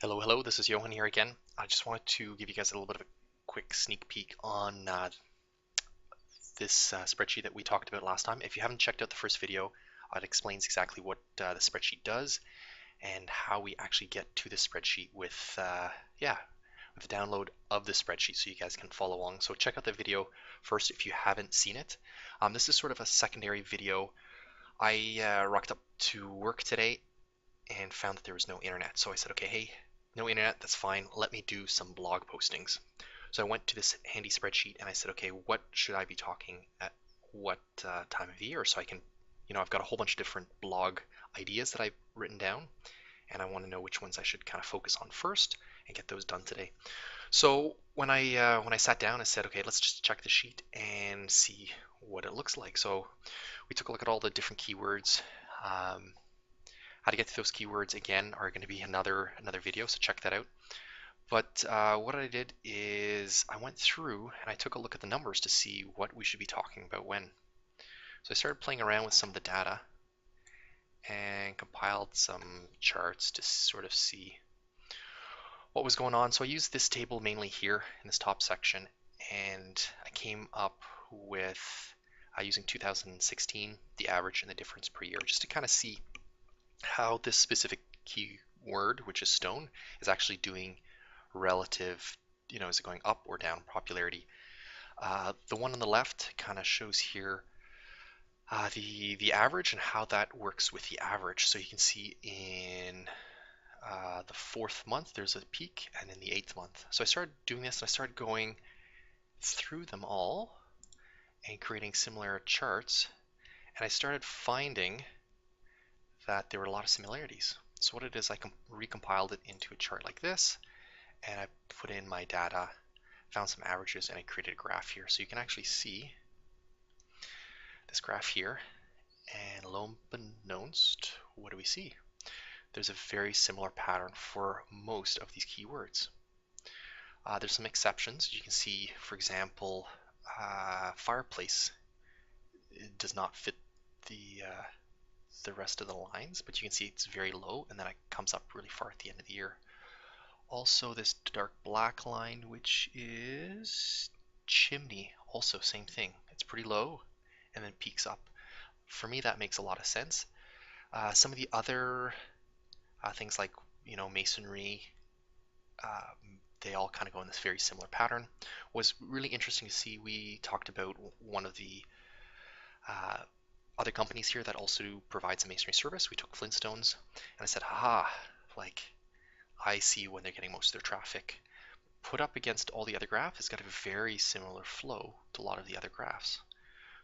Hello, hello, this is Johan here again. I just wanted to give you guys a little bit of a quick sneak peek on this spreadsheet that we talked about last time. If you haven't checked out the first video, it explains exactly what the spreadsheet does and how we actually get to the spreadsheet with the download of the spreadsheet so you guys can follow along. So check out the video first if you haven't seen it. This is sort of a secondary video. I rocked up to work today and found that there was no internet. So I said, okay, hey, no internet, that's fine. Let me do some blog postings. So I went to this handy spreadsheet and I said, okay, what should I be talking at what time of year? So I can, I've got a whole bunch of different blog ideas that I've written down, and I want to know which ones I should kind of focus on first and get those done today. So when I sat down, I said, okay, let's just check the sheet and see what it looks like. So we took a look at all the different keywords. How to get to those keywords again are going to be another video, so check that out. But what I did is I went through and I took a look at the numbers to see what we should be talking about when. So I started playing around with some of the data and compiled some charts to sort of see what was going on. So I used this table mainly here in this top section, and I came up with using 2016, the average and the difference per year, just to kind of see how this specific keyword, which is stone, is actually doing relative, is it going up or down popularity. The one on the left kind of shows here the average and how that works with the average. So you can see in the 4th month there's a peak, and in the 8th month. So I started doing this and I started going through them all and creating similar charts, and I started finding that there were a lot of similarities. So what it is, I recompiled it into a chart like this, and I put in my data, found some averages, and I created a graph here. So you can actually see this graph here, and lo and unbeknownst, what do we see? There's a very similar pattern for most of these keywords. There's some exceptions. You can see, for example, fireplace. It does not fit the rest of the lines, but you can see it's very low, and then it comes up really far at the end of the year. Also, this dark black line, which is chimney, also same thing. It's pretty low and then peaks up. For me, that makes a lot of sense. Some of the other things like, masonry, they all kind of go in this very similar pattern. Was really interesting to see. We talked about one of the other companies here that also provides a masonry service. We took Flintstones, and I said, haha, like, I see when they're getting most of their traffic. Put up against all the other graphs, it's got a very similar flow to a lot of the other graphs.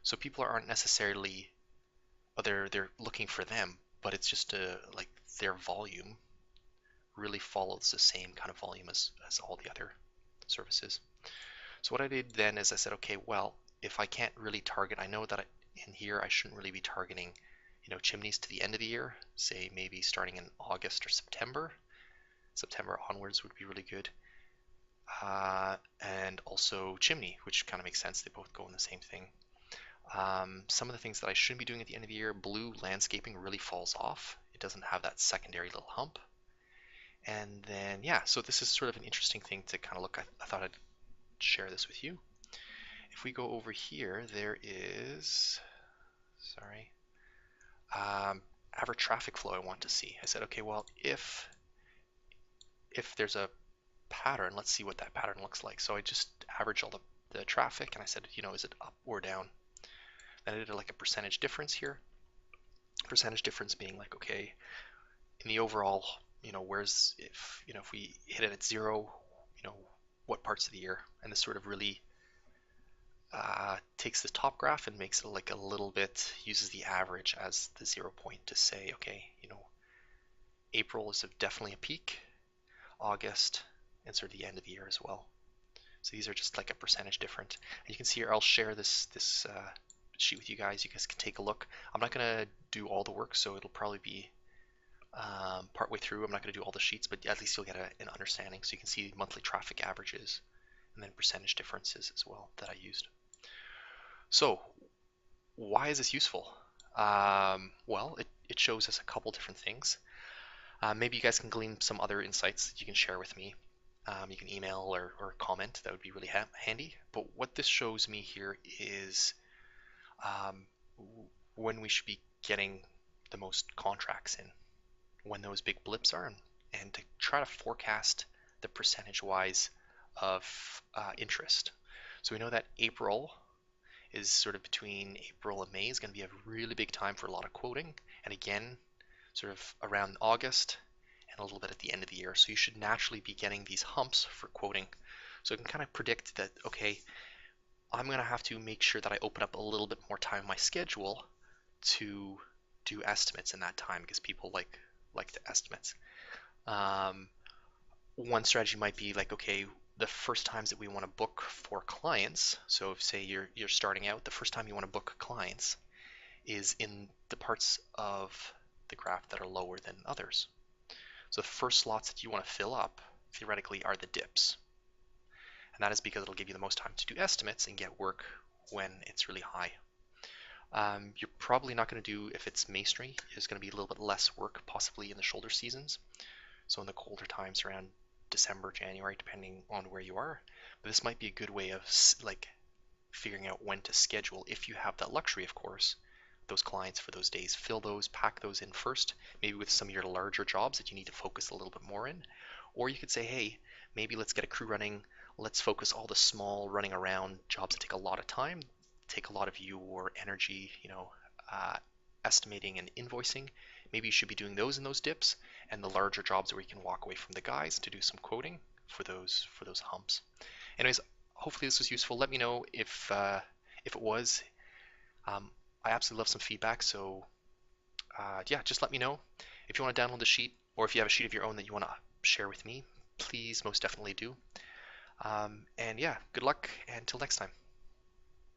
So people aren't necessarily, they're looking for them, but it's just like their volume really follows the same kind of volume as all the other services. So what I did then is I said, okay, well, if I can't really target, I know that in here I shouldn't really be targeting, chimneys to the end of the year, say maybe starting in August or September. September onwards would be really good. And also chimney, which kind of makes sense. They both go in the same thing. Some of the things that I shouldn't be doing at the end of the year, blue landscaping really falls off. It doesn't have that secondary little hump. And then, yeah, so this is sort of an interesting thing to kind of look at. I thought I'd share this with you. If we go over here, there is, average traffic flow I want to see. I said, okay, well, if there's a pattern, let's see what that pattern looks like. So I just averaged all the traffic, and I said, is it up or down? Then I did like a percentage difference here. Percentage difference being like, okay, in the overall, where's, if we hit it at 0, what parts of the year? And this sort of really takes the top graph and makes it like a little bit, uses the average as the 0 point to say, okay, April is definitely a peak, August, and sort of the end of the year as well. So these are just like a percentage different. And you can see here, I'll share this sheet with you guys. You guys can take a look. I'm not going to do all the work, so it'll probably be partway through. I'm not going to do all the sheets, but at least you'll get an understanding. So you can see monthly traffic averages and then percentage differences as well that I used. So why is this useful? Well, it shows us a couple different things. Maybe you guys can glean some other insights that you can share with me. You can email or comment. That would be really handy. But what this shows me here is um, when we should be getting the most contracts in, when those big blips are, and to try to forecast the percentage wise of interest. So we know that April is sort of between April and May is going to be a really big time for a lot of quoting. And again, sort of around August and a little bit at the end of the year. So you should naturally be getting these humps for quoting. So I can kind of predict that, okay, I'm going to have to make sure that I open up a little bit more time in my schedule to do estimates in that time because people like the estimates. Um, One strategy might be like, okay, the first times that we want to book for clients. So if say you're starting out, the first time you want to book clients is in the parts of the graph that are lower than others. So the first slots that you want to fill up theoretically are the dips. And that is because it'll give you the most time to do estimates and get work when it's really high. You're probably not going to do, if it's masonry, there's going to be a little bit less work possibly in the shoulder seasons. So in the colder times around December, January, depending on where you are. But this might be a good way of like figuring out when to schedule, if you have that luxury, of course, those clients for those days. Fill those, pack those in first, maybe with some of your larger jobs that you need to focus a little bit more in. Or you could say, hey, maybe let's get a crew running. Let's focus all the small running around jobs that take a lot of time, take a lot of your energy, uh, estimating and invoicing. Maybe you should be doing those in those dips, and the larger jobs where you can walk away from the guys to do some quoting for those humps. Anyways, hopefully this was useful. Let me know if it was. Um, I absolutely love some feedback, so yeah, just let me know. If you want to download the sheet, or if you have a sheet of your own that you want to share with me, please most definitely do. And yeah, good luck, and until next time.